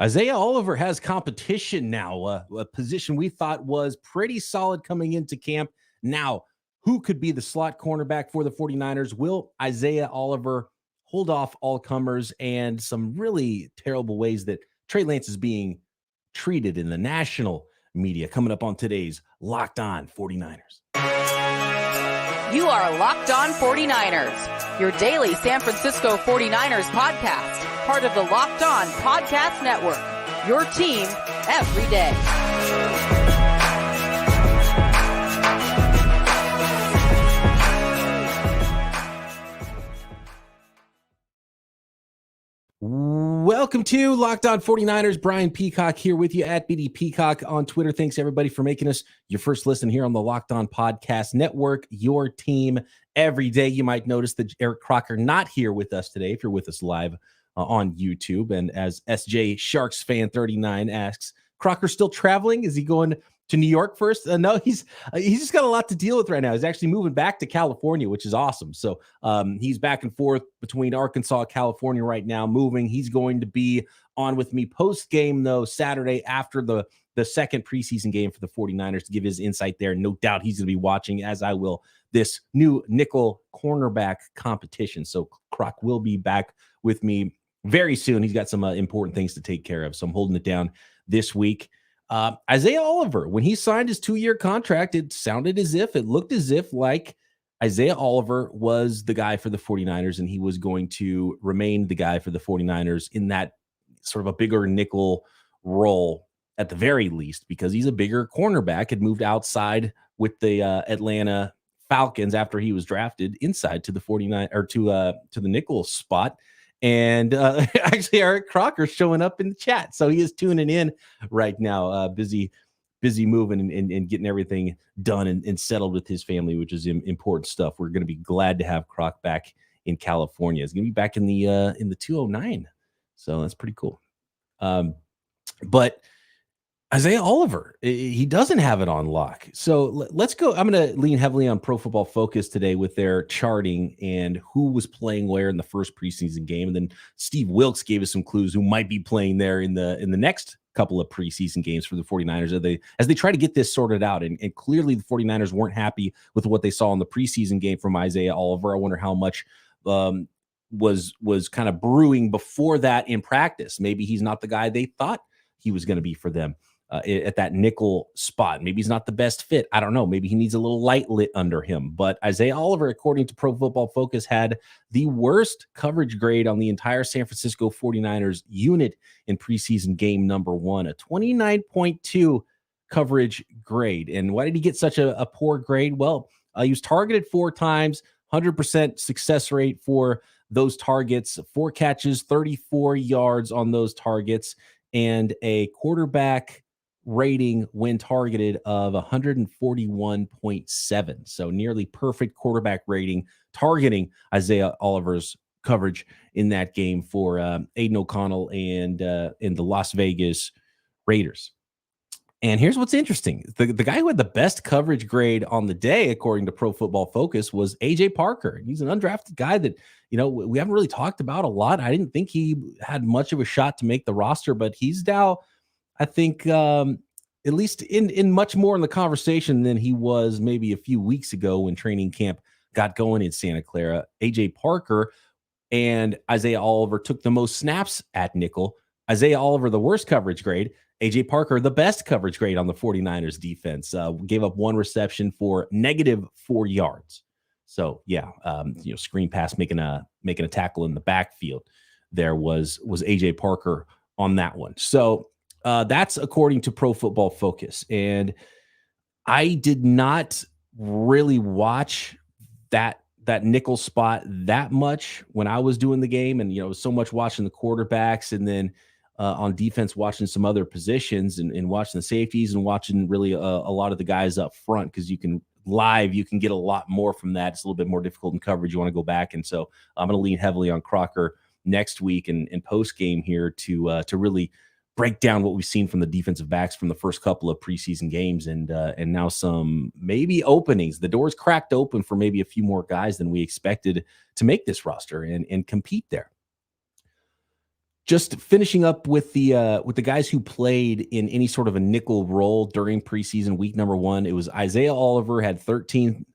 Isaiah Oliver has competition now, a position we thought was pretty solid coming into camp. Now, who could be the slot cornerback for the 49ers? Will Isaiah Oliver hold off all comers and some really terrible ways that Trey Lance is being treated in the national media? Coming up on today's Locked On 49ers. You are Locked On 49ers, your daily San Francisco 49ers podcast, part of the Locked On Podcast Network, your team every day. Welcome to Locked On 49ers. Brian Peacock here with you at BD Peacock on Twitter. Thanks, everybody, for making us your first listen here on the Locked On Podcast Network, your team every day. You might notice that Eric Crocker not here with us today if you're with us live on YouTube. And as SJ Sharks fan 39 asks, Crocker still traveling? Is he going to New York first? No, he's just got a lot to deal with right now. He's actually moving back to California, which is awesome. So he's back and forth between Arkansas and California right now, moving. He's going to be on with me post-game, though, Saturday after the second preseason game for the 49ers to give his insight there. No doubt he's going to be watching, as I will, this new nickel cornerback competition. So Croc will be back with me very soon. He's got some important things to take care of, so I'm holding it down this week. Isaiah Oliver, when he signed his 2-year contract, it looked as if like Isaiah Oliver was the guy for the 49ers and he was going to remain the guy for the 49ers in that sort of a bigger nickel role at the very least, because he's a bigger cornerback, had moved outside with the Atlanta Falcons after he was drafted inside to the 49 or to the nickel spot. And actually, Eric Crocker showing up in the chat. So he is tuning in right now, busy moving and getting everything done and settled with his family, which is important stuff. We're going to be glad to have Croc back in California. He's going to be back in the 209. So that's pretty cool. But Isaiah Oliver, he doesn't have it on lock. So let's go. I'm going to lean heavily on Pro Football Focus today with their charting and who was playing where in the first preseason game. And then Steve Wilks gave us some clues who might be playing there in the next couple of preseason games for the 49ers as they try to get this sorted out. And clearly the 49ers weren't happy with what they saw in the preseason game from Isaiah Oliver. I wonder how much was kind of brewing before that in practice. Maybe he's not the guy they thought he was going to be for them. At that nickel spot. Maybe he's not the best fit. I don't know. Maybe he needs a little light lit under him. But Isaiah Oliver, according to Pro Football Focus, had the worst coverage grade on the entire San Francisco 49ers unit in preseason game number 1, a 29.2 coverage grade. And why did he get such a poor grade? Well, he was targeted 4 times, 100% success rate for those targets, 4 catches, 34 yards on those targets, and a quarterback rating when targeted of 141.7. So nearly perfect quarterback rating targeting Isaiah Oliver's coverage in that game for Aiden O'Connell and the Las Vegas Raiders. And here's what's interesting. The guy who had the best coverage grade on the day, according to Pro Football Focus, was AJ Parker. He's an undrafted guy that, we haven't really talked about a lot. I didn't think he had much of a shot to make the roster, but he's now, I think, at least in much more in the conversation than he was maybe a few weeks ago when training camp got going in Santa Clara. AJ Parker and Isaiah Oliver took the most snaps at nickel. Isaiah Oliver, the worst coverage grade. AJ Parker, the best coverage grade on the 49ers defense, gave up 1 reception for -4 yards. So yeah, screen pass, making a tackle in the backfield. There was AJ Parker on that one. So that's according to Pro Football Focus. And I did not really watch that nickel spot that much when I was doing the game. And, so much watching the quarterbacks and then on defense, watching some other positions and watching the safeties and watching really a lot of the guys up front, because you can get a lot more from that. It's a little bit more difficult in coverage. You want to go back. And so I'm going to lean heavily on Crocker next week and post game here to really break down what we've seen from the defensive backs from the first couple of preseason games and now some maybe openings. The door's cracked open for maybe a few more guys than we expected to make this roster and compete there. Just finishing up with the guys who played in any sort of a nickel role during preseason week number 1. It was Isaiah Oliver had 13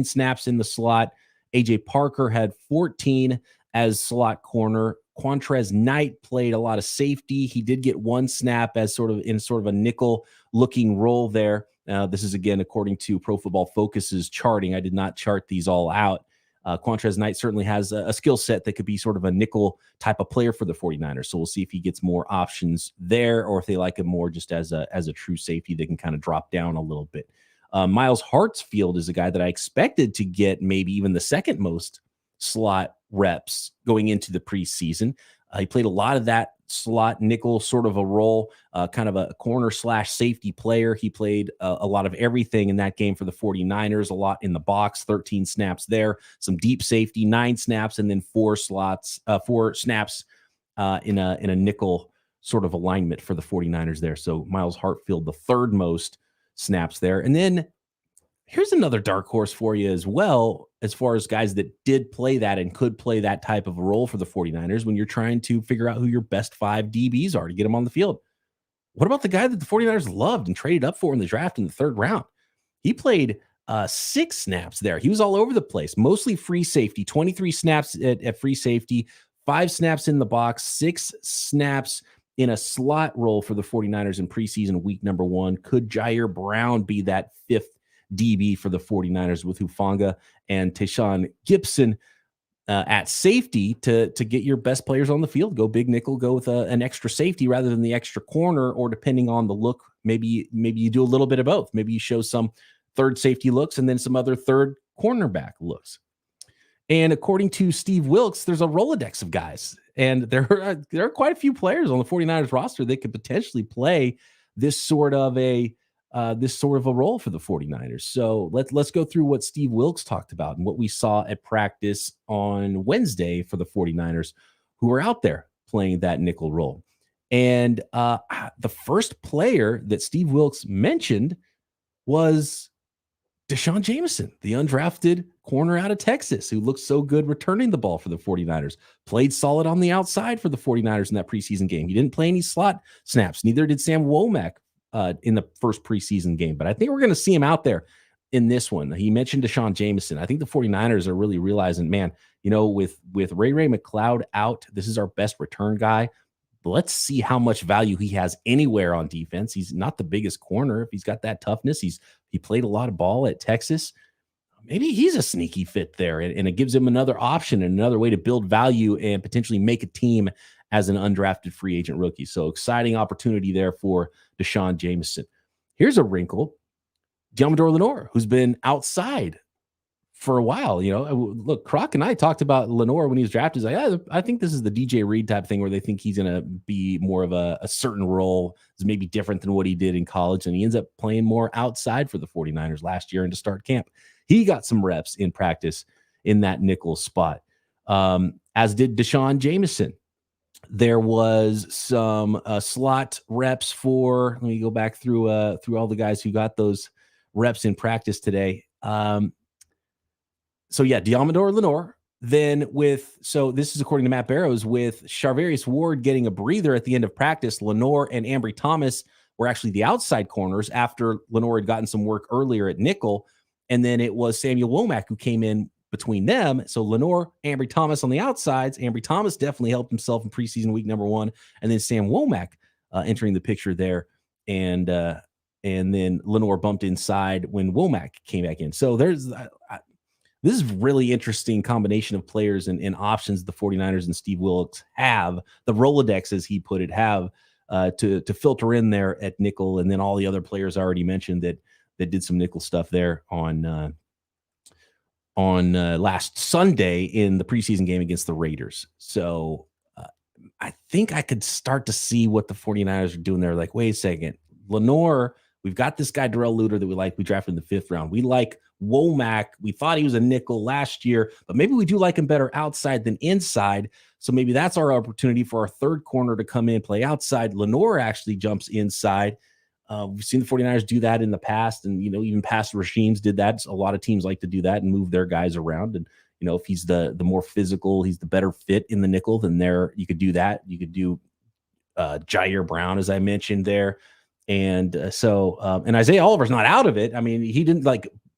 snaps in the slot. AJ Parker had 14 as slot corner. Quantrez Knight played a lot of safety. He did get 1 snap as sort of a nickel looking role there. This is again according to Pro Football Focus's charting. I did not chart these all out. Quantrez Knight certainly has a skill set that could be sort of a nickel type of player for the 49ers. So we'll see if he gets more options there, or if they like him more just as a true safety, they can kind of drop down a little bit. Miles Hartsfield is a guy that I expected to get maybe even the second most slot reps going into the preseason. He played a lot of that slot nickel sort of a role, kind of a corner / safety player. He played a lot of everything in that game for the 49ers, a lot in the box, 13 snaps there, some deep safety, 9 snaps, and then 4 snaps in a nickel sort of alignment for the 49ers there. So Miles Hartsfield, the third most snaps there. And then here's another dark horse for you as well, as far as guys that did play that and could play that type of a role for the 49ers when you're trying to figure out who your best 5 DBs are to get them on the field. What about the guy that the 49ers loved and traded up for in the draft in the 3rd round? He played 6 snaps there. He was all over the place, mostly free safety, 23 snaps at free safety, 5 snaps in the box, 6 snaps in a slot role for the 49ers in preseason week number 1. Could Ji'ayir Brown be that 5th DB for the 49ers with Hufanga and Tayshaun Gibson at safety to get your best players on the field? Go big nickel, go with an extra safety rather than the extra corner, or depending on the look, maybe you do a little bit of both. Maybe you show some third safety looks and then some other third cornerback looks. And according to Steve Wilks, there's a Rolodex of guys, and there are quite a few players on the 49ers roster that could potentially play this sort of a role for the 49ers. So let's go through what Steve Wilks talked about and what we saw at practice on Wednesday for the 49ers who were out there playing that nickel role. And the first player that Steve Wilks mentioned was Deshaun Jameson, the undrafted corner out of Texas, who looked so good returning the ball for the 49ers, played solid on the outside for the 49ers in that preseason game. He didn't play any slot snaps. Neither did Sam Womack in the first preseason game, but I think we're going to see him out there in this one. He mentioned Deshaun Jameson. I think the 49ers are really realizing, man, with Ray McCloud out, this is our best return guy. But let's see how much value he has anywhere on defense. He's not the biggest corner. If he's got that toughness, he played a lot of ball at Texas. Maybe he's a sneaky fit there, and it gives him another option and another way to build value and potentially make a team as an undrafted free agent rookie. So exciting opportunity there for Deshaun Jameson. Here's a wrinkle. Diamador Lenore, who's been outside for a while. Look, Croc and I talked about Lenore when he was drafted. He's like, I think this is the DJ Reed type thing where they think he's going to be more of a certain role. It's maybe different than what he did in college. And he ends up playing more outside for the 49ers last year and to start camp. He got some reps in practice in that nickel spot, as did Deshaun Jameson. There was some slot reps for, let me go back through all the guys who got those reps in practice today. So yeah, Diamador Lenore. Then so this is according to Matt Barrows, with Charvarius Ward getting a breather at the end of practice, Lenore and Ambry Thomas were actually the outside corners after Lenore had gotten some work earlier at nickel. And then it was Samuel Womack who came in between them. So Lenore, Ambry Thomas on the outsides. Ambry Thomas definitely helped himself in preseason week number 1. And then Sam Womack entering the picture there. And then Lenore bumped inside when Womack came back in. So there's this is really interesting combination of players and options the 49ers and Steve Wilks have, the Rolodex, as he put it, have to filter in there at nickel. And then all the other players I already mentioned that did some nickel stuff there on last Sunday in the preseason game against the Raiders. So I think I could start to see what the 49ers are doing there. Like, wait a second, Lenore, we've got this guy, Darrell Luter, that we drafted in the 5th round. We like Womack. We thought he was a nickel last year, but maybe we do like him better outside than inside. So maybe that's our opportunity for our third corner to come in, play outside. Lenore actually jumps inside. We've seen the 49ers do that in the past, and even past regimes did that. A lot of teams like to do that and move their guys around. And if he's the more physical, he's the better fit in the nickel, then you could do that. You could do Ji'ayir Brown, as I mentioned there. And and Isaiah Oliver's not out of it. I mean, he didn't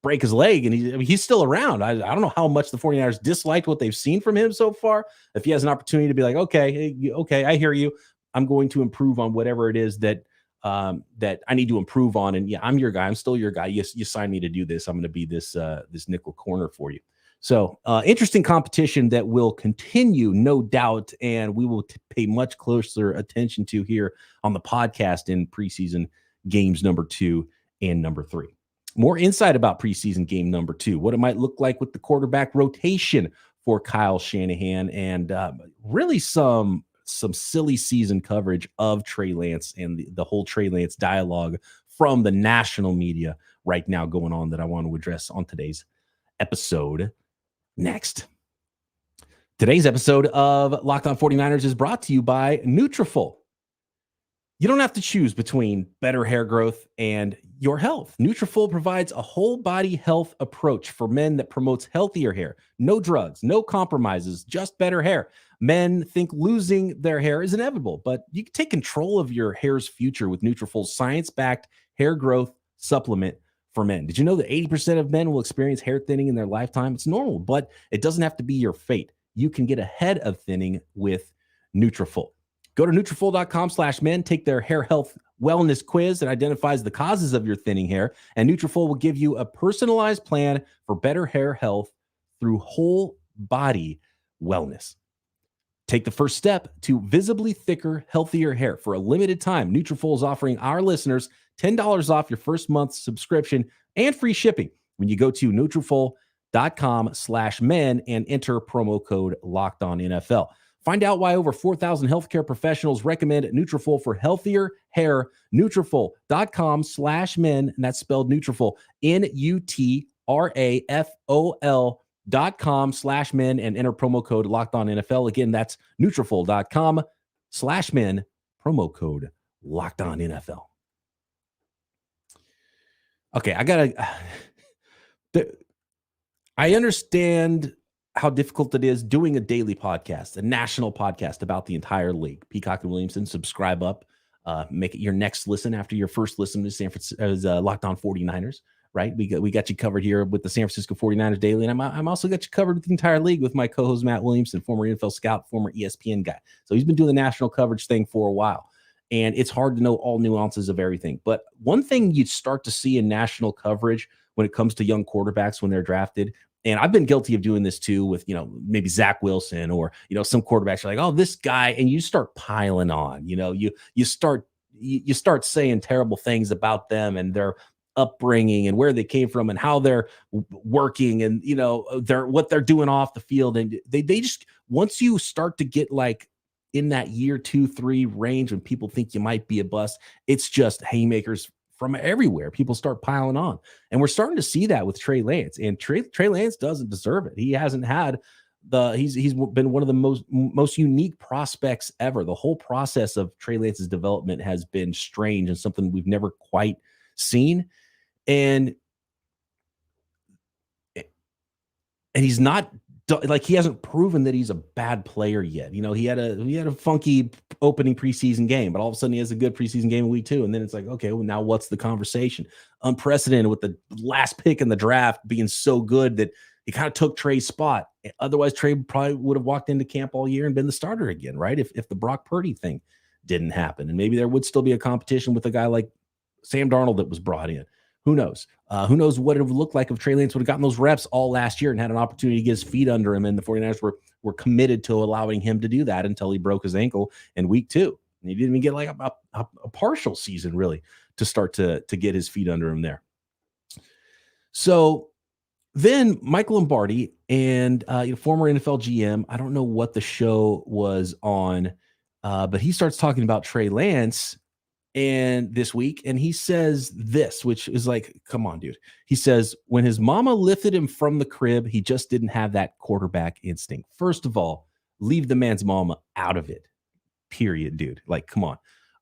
break his leg, and he's still around. I don't know how much the 49ers disliked what they've seen from him so far. If he has an opportunity to be like, okay, I hear you. I'm going to improve on whatever it is that I need to improve on. And yeah, I'm your guy. I'm still your guy. You signed me to do this. I'm going to be this nickel corner for you. So interesting competition that will continue, no doubt, and we will pay much closer attention to here on the podcast in preseason games number 2 and number 3. More insight about preseason game number 2, what it might look like with the quarterback rotation for Kyle Shanahan, and really some silly season coverage of Trey Lance and the whole Trey Lance dialogue from the national media right now going on that I want to address on today's episode. Next, today's episode of Locked On 49ers is brought to you by Nutrafol. You don't have to choose between better hair growth and your health. Nutrafol provides a whole body health approach for men that promotes healthier hair. No drugs, no compromises, just better hair. Men think losing their hair is inevitable, but you can take control of your hair's future with Nutrafol's science-backed hair growth supplement for men. Did you know that 80% of men will experience hair thinning in their lifetime? It's normal, but it doesn't have to be your fate. You can get ahead of thinning with Nutrafol. Go to Nutrafol.com/men, take their hair health wellness quiz that identifies the causes of your thinning hair, and Nutrafol will give you a personalized plan for better hair health through whole body wellness. Take the first step to visibly thicker, healthier hair. For a limited time, Nutrafol is offering our listeners $10 off your first month's subscription and free shipping when you go to Nutrafol.com/men and enter promo code LOCKEDONNFL. Find out why over 4,000 healthcare professionals recommend Nutrafol for healthier hair. Nutrafol.com/men, and that's spelled Nutrafol, Nutrafol.com/men, and enter promo code LOCKEDONNFL. Again, that's Nutrafol.com/men, promo code LOCKEDONNFL. Okay, I understand how difficult it is doing a daily podcast, a national podcast about the entire league. Peacock and Williamson, subscribe up, make it your next listen after your first listen to San Francisco Locked On 49ers, right? We got you covered here with the San Francisco 49ers Daily, and I'm also got you covered with the entire league with my co-host Matt Williamson, former NFL scout, former ESPN guy. So he's been doing the national coverage thing for a while, and it's hard to know all nuances of everything. But one thing you start to see in national coverage when it comes to young quarterbacks when they're drafted, and I've been guilty of doing this too with, maybe Zach Wilson or, some quarterbacks are like, oh, this guy, and you start piling on, you start saying terrible things about them and their upbringing and where they came from and how they're working and, what they're doing off the field. And they just, once you start to get in that year 2, 3 range when people think you might be a bust, it's just haymakers from everywhere. People start piling on, and we're starting to see that with Trey Lance. And Trey Lance doesn't deserve it. He hasn't had he's been one of the most unique prospects ever. The whole process of Trey Lance's development has been strange and something we've never quite seen. And he's not he hasn't proven that he's a bad player yet. He had a funky opening preseason game, but all of a sudden he has a good preseason game in week 2. And then it's like, okay, well, now what's the conversation? Unprecedented with the last pick in the draft being so good that he kind of took Trey's spot. Otherwise, Trey probably would have walked into camp all year and been the starter again, right? If the Brock Purdy thing didn't happen. And maybe there would still be a competition with a guy like Sam Darnold that was brought in. Who knows? Who knows what it would look like if Trey Lance would have gotten those reps all last year and had an opportunity to get his feet under him, and the 49ers were committed to allowing him to do that until he broke his ankle in week 2. And he didn't even get a partial season, really, to start to get his feet under him there. So then Mike Lombardi and former NFL GM, I don't know what the show was on, but he starts talking about Trey Lance and this week, and he says this, which is like, come on, dude. He says, when his mama lifted him from the crib, he just didn't have that quarterback instinct. First of all, leave the man's mama out of it, period, dude. Come on.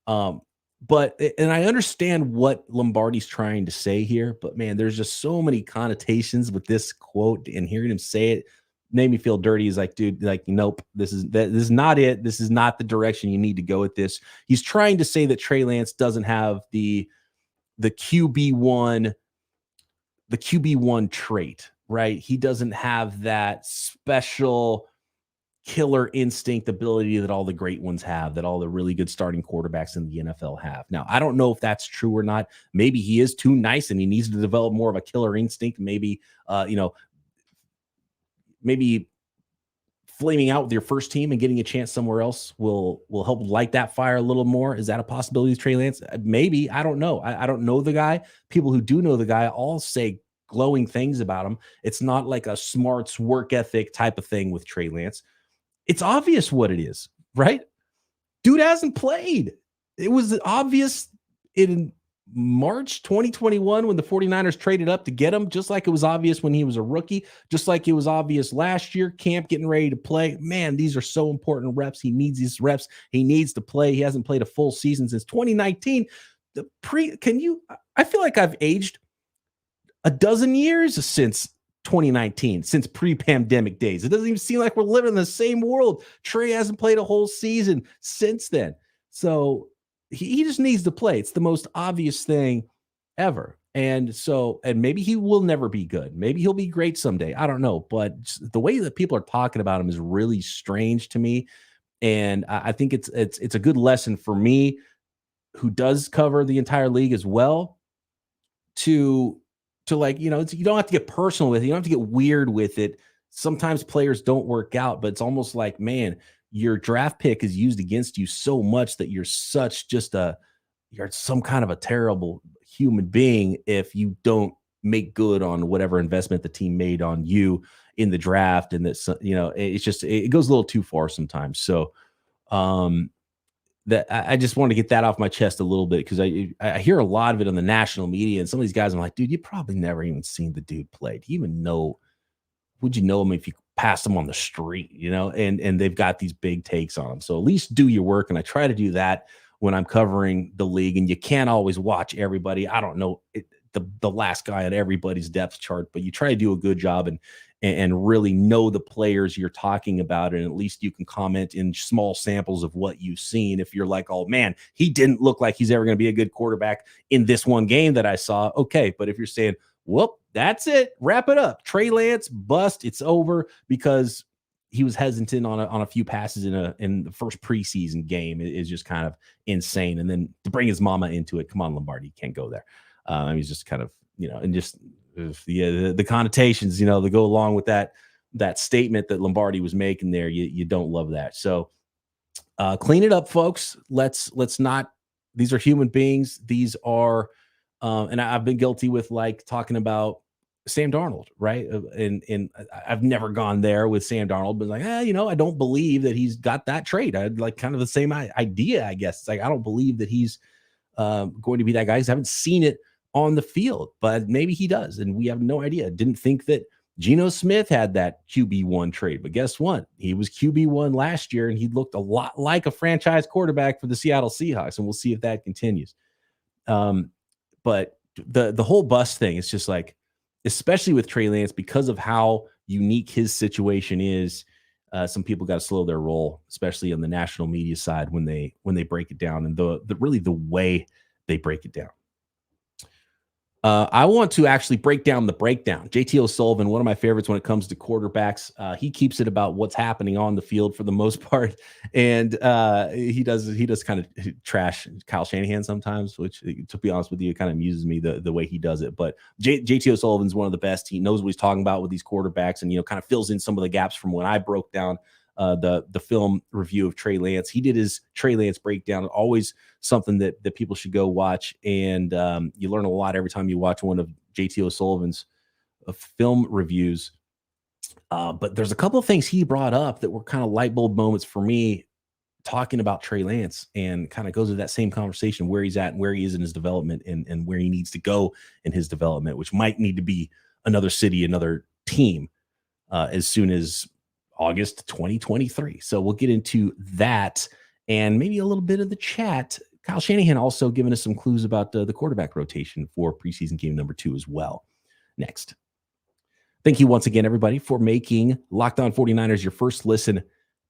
And I understand what Lombardi's trying to say here, but man, there's just so many connotations with this quote, and hearing him say it made me feel dirty. He's like, dude, like, nope, this is not it. This is not the direction you need to go with this. He's trying to say that Trey Lance doesn't have the QB1 trait, right? He doesn't have that special killer instinct ability that all the great ones have, that all the really good starting quarterbacks in the NFL have. Now, I don't know if that's true or not. Maybe he is too nice and he needs to develop more of a killer instinct. Maybe, maybe flaming out with your first team and getting a chance somewhere else will help light that fire a little more. Is that a possibility with Trey Lance? Maybe. I don't know. I don't know the guy. People who do know the guy all say glowing things about him. It's not like a smarts work ethic type of thing with Trey Lance. It's obvious what it is, right? Dude hasn't played. It was obvious in March 2021 when the 49ers traded up to get him, just like it was obvious when he was a rookie, just like it was obvious last year, camp getting ready to play. Man, these are so important reps. He needs these reps. He needs to play. He hasn't played a full season since 2019. I feel like I've aged a dozen years since 2019, since pre-pandemic days. It doesn't even seem like we're living in the same world. Trey hasn't played a whole season since then. So he just needs to play. It's the most obvious thing ever. And maybe he will never be good. Maybe he'll be great someday. I don't know. But the way that people are talking about him is really strange to me. And I think it's a good lesson for me, who does cover the entire league as well, to like, you don't have to get personal with it. You don't have to get weird with it. Sometimes players don't work out, but it's almost like, man, your draft pick is used against you so much that you're some kind of a terrible human being if you don't make good on whatever investment the team made on you in the draft. And that's, it goes a little too far sometimes. So, that I just want to get that off my chest a little bit, because I hear a lot of it on the national media, and some of these guys, I'm like, dude, you probably never even seen the dude play. Do you even know? Would you know him if you passed him on the street? And they've got these big takes on him. So at least do your work, and I try to do that when I'm covering the league. And you can't always watch everybody. I don't know the last guy on everybody's depth chart, but you try to do a good job and really know the players you're talking about. And at least you can comment in small samples of what you've seen. If you're like, oh man, he didn't look like he's ever going to be a good quarterback in this one game that I saw. Okay. But if you're saying, whoop, that's it, wrap it up, Trey Lance bust, it's over because he was hesitant on a few passes in the first preseason game, is just kind of insane. And then to bring his mama into it, come on, Lombardi, can't go there. He's just kind of, and just the connotations, that go along with that statement that Lombardi was making there. You don't love that. So clean it up, folks. Let's not. These are human beings. These are, and I've been guilty with like talking about Sam Darnold, right? And I've never gone there with Sam Darnold, but like, I don't believe that he's got that trait. I had like kind of the same idea, I guess. It's like, I don't believe that he's going to be that guy, because I haven't seen it on the field, but maybe he does, and we have no idea. Didn't think that Geno Smith had that QB1 trait, but guess what? He was QB1 last year, and he looked a lot like a franchise quarterback for the Seattle Seahawks, and we'll see if that continues. But the whole bust thing, it's just like, especially with Trey Lance, because of how unique his situation is, some people got to slow their roll, especially on the national media side when they break it down, and the way they break it down. I want to actually break down the breakdown. JT O'Sullivan, one of my favorites when it comes to quarterbacks. He keeps it about what's happening on the field for the most part. And he does kind of trash Kyle Shanahan sometimes, which, to be honest with you, it kind of amuses me the way he does it. But JT O'Sullivan's one of the best. He knows what he's talking about with these quarterbacks, and, kind of fills in some of the gaps from when I broke down the film review of Trey Lance. He did his Trey Lance breakdown, always something that people should go watch. And you learn a lot every time you watch one of JT O'Sullivan's film reviews. But there's a couple of things he brought up that were kind of light bulb moments for me talking about Trey Lance, and kind of goes to that same conversation, where he's at and where he is in his development, and where he needs to go in his development, which might need to be another city, another team as soon as August 2023. So we'll get into that and maybe a little bit of the chat. Kyle Shanahan also giving us some clues about the quarterback rotation for preseason game number 2 as well. Next. Thank you once again, everybody, for making Locked On 49ers your first listen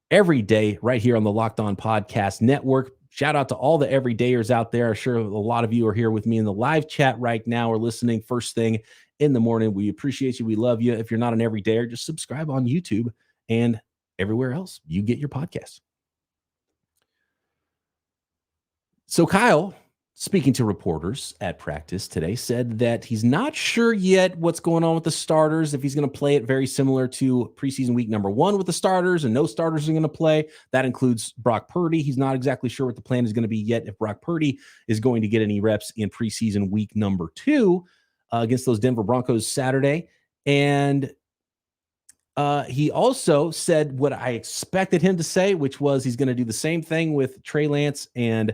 every day right here on the Locked On Podcast Network. Shout out to all the everydayers out there. I'm sure a lot of you are here with me in the live chat right now or listening first thing in the morning. We appreciate you. We love you. If you're not an everydayer, just subscribe on YouTube and everywhere else you get your podcasts. So Kyle, speaking to reporters at practice today, said that he's not sure yet what's going on with the starters, if he's going to play it very similar to preseason week number 1 with the starters and no starters are going to play. That includes Brock Purdy. He's not exactly sure what the plan is going to be yet, if Brock Purdy is going to get any reps in preseason week number 2 against those Denver Broncos Saturday. And he also said what I expected him to say, which was he's going to do the same thing with Trey Lance and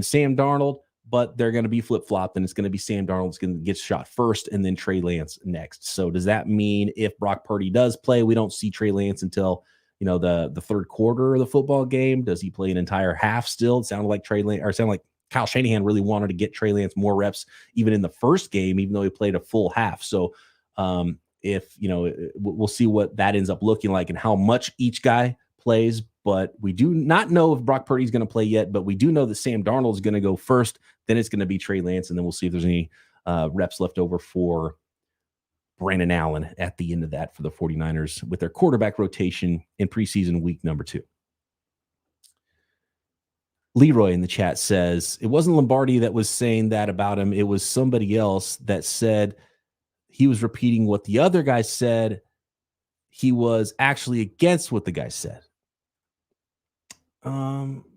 Sam Darnold, but they're going to be flip-flopped, and it's going to be Sam Darnold's going to get shot first and then Trey Lance next. So does that mean if Brock Purdy does play, we don't see Trey Lance until, the third quarter of the football game? Does he play an entire half still? It sounded like Kyle Shanahan really wanted to get Trey Lance more reps even in the first game, even though he played a full half. So we'll see what that ends up looking like and how much each guy plays. But we do not know if Brock Purdy is going to play yet, but we do know that Sam Darnold is going to go first. Then it's going to be Trey Lance, and then we'll see if there's any reps left over for Brandon Allen at the end of that for the 49ers with their quarterback rotation in preseason week number 2. Leroy in the chat says, it wasn't Lombardi that was saying that about him. It was somebody else that said he was repeating what the other guy said. He was actually against what the guy said.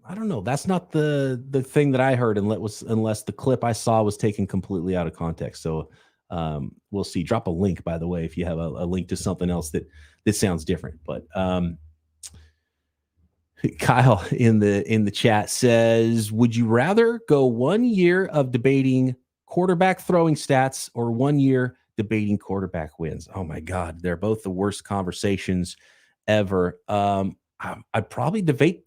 I don't know. That's not the thing that I heard, unless the clip I saw was taken completely out of context. So we'll see. Drop a link, by the way, if you have a link to something else that sounds different. But Kyle in the chat says, would you rather go 1 year of debating quarterback throwing stats or 1 year debating quarterback wins? Oh my God, they're both the worst conversations ever. I'd probably debate.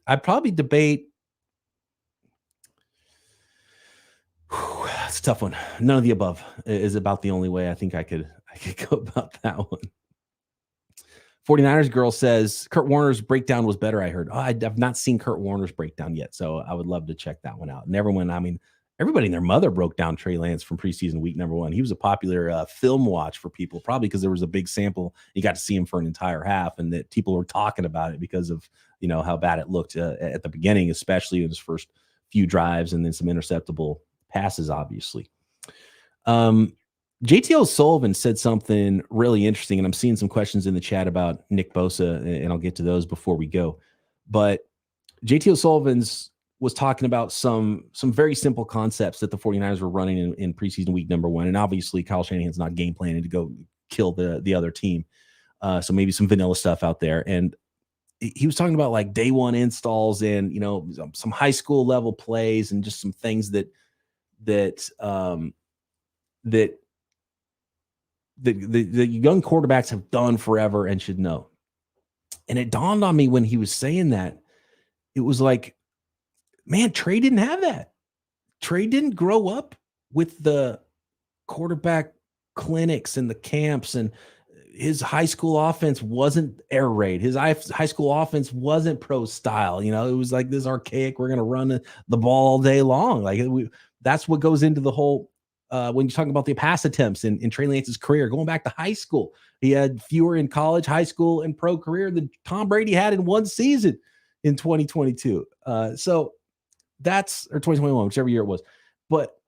It's a tough one. None of the above is about the only way I think I could go about that one. 49ers girl says Kurt Warner's breakdown was better. I heard. I've not seen Kurt Warner's breakdown yet, so I would love to check that one out. And everybody and their mother broke down Trey Lance from preseason week number 1. He was a popular film watch for people, probably because there was a big sample. You got to see him for an entire half, and that people were talking about it because of how bad it looked at the beginning, especially in his first few drives, and then some interceptable passes, obviously. JTL Sullivan said something really interesting, and I'm seeing some questions in the chat about Nick Bosa, and I'll get to those before we go. But JTL Sullivan's was talking about some very simple concepts that the 49ers were running in preseason week number 1. And obviously Kyle Shanahan's not game planning to go kill the other team. So maybe some vanilla stuff out there. And he was talking about like day 1 installs and, some high school level plays and just some things that the young quarterbacks have done forever and should know. And it dawned on me when he was saying that, it was like, man, Trey didn't have that. Trey didn't grow up with the quarterback clinics and the camps, and his high school offense wasn't air raid. His high school offense wasn't pro style. It was like this archaic, we're going to run the ball all day long. Like that's what goes into the whole, when you're talking about the pass attempts in Trey Lance's career, going back to high school, he had fewer in college, high school, and pro career than Tom Brady had in one season in 2022. Or 2021, whichever year it was. But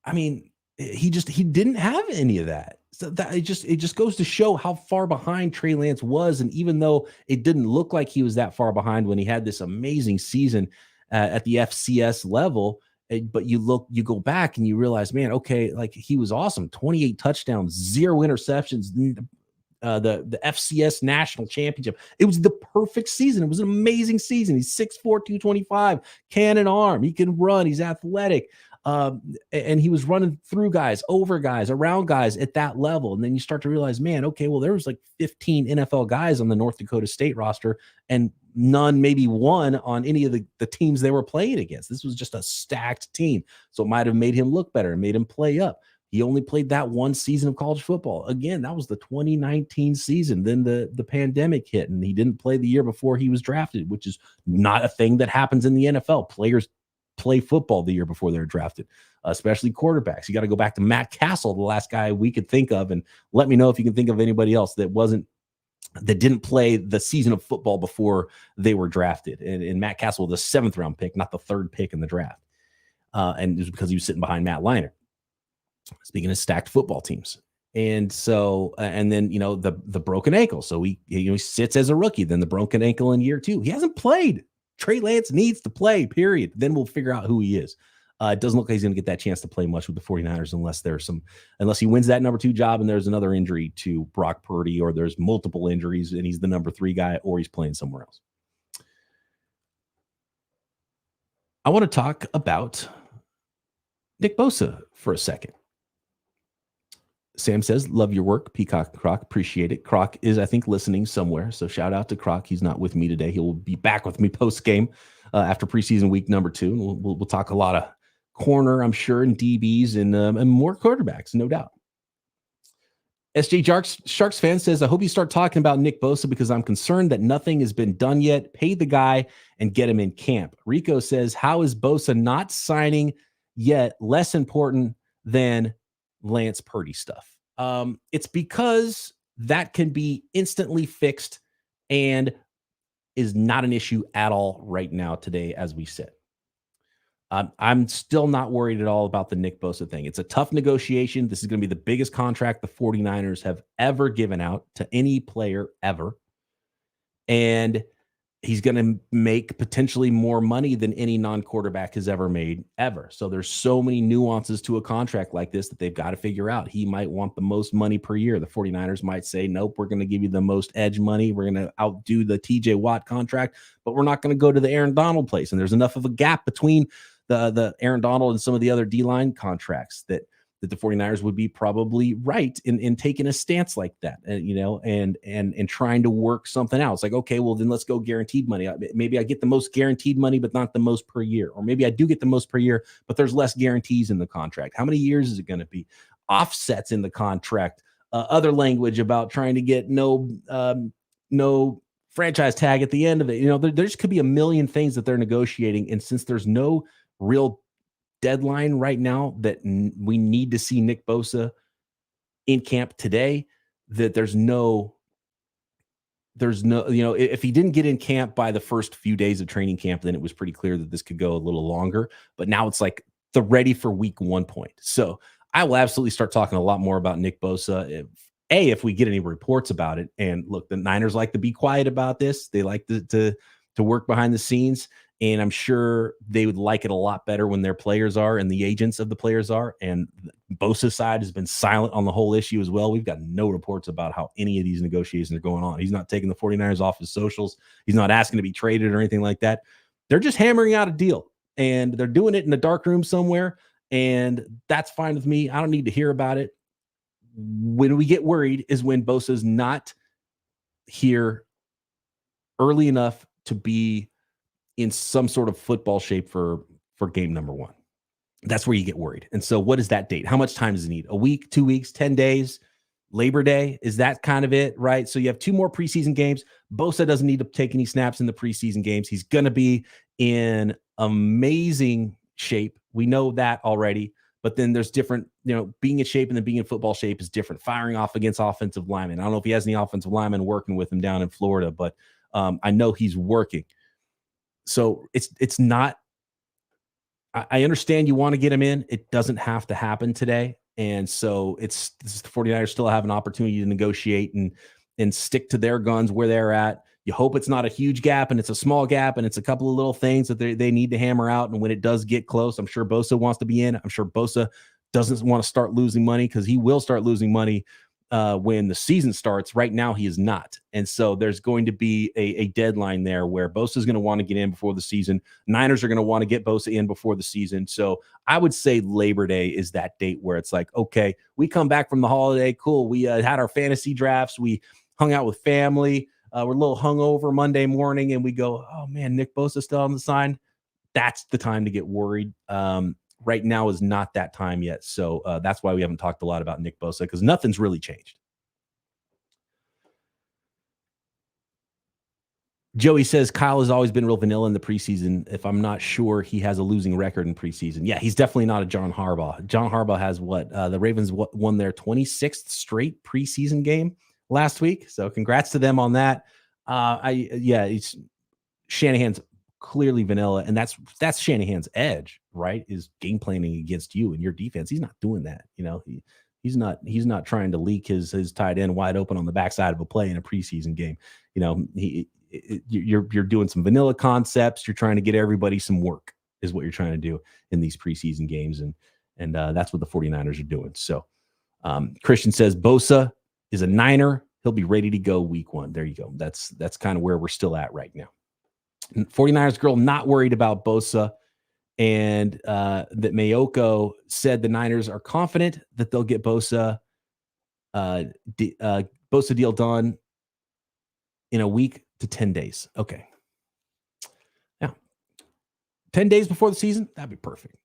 I mean, he didn't have any of that. So that it just goes to show how far behind Trey Lance was. And even though it didn't look like he was that far behind when he had this amazing season at the FCS level, but you go back and you realize, man, okay, like he was awesome. 28 touchdowns, 0 interceptions, the FCS national championship. It was the perfect season. It was an amazing season. He's 6'4", 225, cannon arm. He can run. He's athletic. And he was running through guys, over guys, around guys at that level. And then you start to realize, man, okay, well, there was like 15 NFL guys on the North Dakota State roster and none, maybe one on any of the teams they were playing against. This was just a stacked team. So it might have made him look better and made him play up. He only played that one season of college football. Again, that was the 2019 season. Then the pandemic hit, and he didn't play the year before he was drafted, which is not a thing that happens in the NFL. Players play football the year before they're drafted, especially quarterbacks. You got to go back to Matt Castle, the last guy we could think of, and let me know if you can think of anybody else that didn't play the season of football before they were drafted. And Matt Castle was the 7th round pick, not the 3rd pick in the draft. And it was because he was sitting behind Matt Leinart. Speaking of stacked football teams. And so, and then, the broken ankle. So he sits as a rookie, then the broken ankle in year 2. He hasn't played. Trey Lance needs to play, period. Then we'll figure out who he is. It doesn't look like he's going to get that chance to play much with the 49ers unless he wins that number 2 job and there's another injury to Brock Purdy, or there's multiple injuries and he's the number 3 guy, or he's playing somewhere else. I want to talk about Nick Bosa for a second. Sam says, love your work, Peacock Croc. Appreciate it. Croc is, I think, listening somewhere. So shout out to Croc. He's not with me today. He will be back with me post-game after preseason week number 2. And we'll talk a lot of corner, I'm sure, and DBs and more quarterbacks, no doubt. SJ Sharks fan says, I hope you start talking about Nick Bosa because I'm concerned that nothing has been done yet. Pay the guy and get him in camp. Rico says, how is Bosa not signing yet less important than Lance Purdy stuff? It's because that can be instantly fixed and is not an issue at all right now today as we sit. I'm still not worried at all about the Nick Bosa thing. It's a tough negotiation. This is going to be the biggest contract the 49ers have ever given out to any player ever. And he's going to make potentially more money than any non-quarterback has ever made, ever. So there's so many nuances to a contract like this that they've got to figure out. He might want the most money per year. The 49ers might say, nope, we're going to give you the most edge money. We're going to outdo the TJ Watt contract, but we're not going to go to the Aaron Donald place. And there's enough of a gap between the Aaron Donald and some of the other D-line contracts that the 49ers would be probably right in taking a stance like that, and trying to work something out. It's like, okay, well, then let's go guaranteed money. Maybe I get the most guaranteed money, but not the most per year. Or maybe I do get the most per year, but there's less guarantees in the contract. How many years is it going to be? Offsets in the contract, other language about trying to get no franchise tag at the end of it. There just could be a million things that they're negotiating. And since there's no real deadline right now that we need to see Nick Bosa in camp today, that there's no, if he didn't get in camp by the first few days of training camp, then it was pretty clear that this could go a little longer. But now it's like the ready for week 1 point. So I will absolutely start talking a lot more about Nick Bosa if we get any reports about it. And look, the Niners like to be quiet about this. They like to work behind the scenes. And I'm sure they would like it a lot better when their players are and the agents of the players are. And Bosa's side has been silent on the whole issue as well. We've got no reports about how any of these negotiations are going on. He's not taking the 49ers off his socials. He's not asking to be traded or anything like that. They're just hammering out a deal, and they're doing it in a dark room somewhere. And that's fine with me. I don't need to hear about it. When we get worried is when Bosa's not here early enough to be in some sort of football shape for game number 1. That's where you get worried. And so what is that date? How much time does he need? A week, 2 weeks, 10 days, Labor Day? Is that kind of it, right? So you have 2 more preseason games. Bosa doesn't need to take any snaps in the preseason games. He's going to be in amazing shape. We know that already. But then there's different, being in shape and then being in football shape is different. Firing off against offensive linemen. I don't know if he has any offensive linemen working with him down in Florida, but I know he's working. So it's not, I understand you want to get him in. It doesn't have to happen today. And so the 49ers still have an opportunity to negotiate and stick to their guns where they're at. You hope it's not a huge gap and it's a small gap and it's a couple of little things that they need to hammer out. And when it does get close, I'm sure Bosa wants to be in. I'm sure Bosa doesn't want to start losing money because he will start losing money when the season starts. Right now, he is not. And so there's going to be a deadline there where Bosa is going to want to get in before the season. Niners are going to want to get Bosa in before the season. So I would say Labor Day is that date where it's like, okay, we come back from the holiday. Cool. We had our fantasy drafts. We hung out with family. We're a little hungover Monday morning and we go, oh man, Nick Bosa still on the sign. That's the time to get worried. right now is not that time yet. So that's why we haven't talked a lot about Nick Bosa, because nothing's really changed. Joey says Kyle has always been real vanilla in the preseason. If I'm not sure, he has a losing record in preseason. Yeah, he's definitely not a John Harbaugh. John Harbaugh has the Ravens won their 26th straight preseason game last week. So congrats to them on that. It's Shanahan's clearly vanilla, and that's Shanahan's edge, right? Is game planning against you and your defense. He's not doing that. He's not trying to leak his tight end wide open on the backside of a play in a preseason game. You're doing some vanilla concepts. You're trying to get everybody some work is what you're trying to do in these preseason games. And that's what the 49ers are doing. So Christian says Bosa is a Niner. He'll be ready to go week 1. There you go. That's kind of where we're still at right now. 49ers girl not worried about Bosa, and that Mayoko said the Niners are confident that they'll get Bosa deal done in a week to 10 days. Okay. Now, 10 days before the season, that'd be perfect.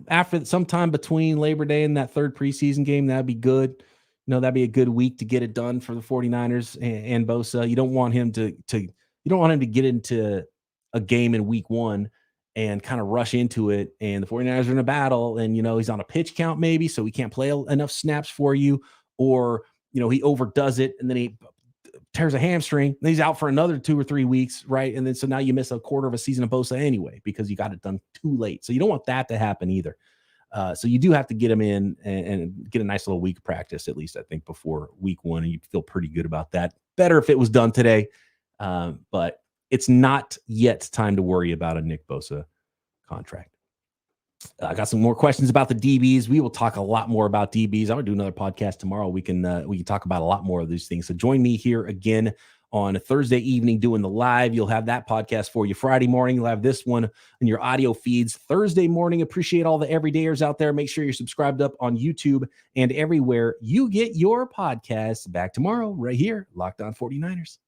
After sometime between Labor Day and that third preseason game, that'd be good. That'd be a good week to get it done for the 49ers and Bosa. You don't want him to get into a game in week 1 and kind of rush into it. And the 49ers are in a battle and, he's on a pitch count maybe, so he can't play enough snaps for you, or, he overdoes it and then he tears a hamstring, and he's out for another 2 or 3 weeks, right? And then so now you miss a quarter of a season of Bosa anyway because you got it done too late. So you don't want that to happen either. So you do have to get him in and get a nice little week of practice, at least I think, before week 1, and you'd feel pretty good about that. Better if it was done today, but it's not yet time to worry about a Nick Bosa contract. I got some more questions about the DBs. We will talk a lot more about DBs. I'm gonna do another podcast tomorrow. We can talk about a lot more of these things. So join me here again on a Thursday evening doing the live. You'll have that podcast for you Friday morning. You'll have this one in your audio feeds Thursday morning. Appreciate all the everydayers out there. Make sure you're subscribed up on YouTube and everywhere you get your podcasts. Back tomorrow right here, Locked On 49ers.